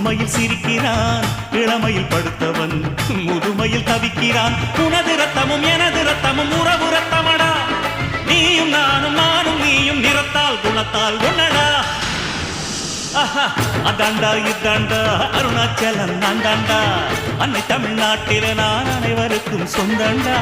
புதுமையில் சிரிக்கிறான், இளமையில் படுத்தவன் முதுமையில் தவிக்கிறான். உனது ரத்தமும் எனது ரத்தமும் உறவு ரத்தமடா, நீயும் நானும் நானும் நீயும் நிறத்தால் குணத்தால் ஒன்னடா. அதாண்டா இதாண்டா அருணாச்சலம் நான் தாண்டா, அன்னை தமிழ்நாட்டில நான் அனைவருக்கும் சொந்தண்டா.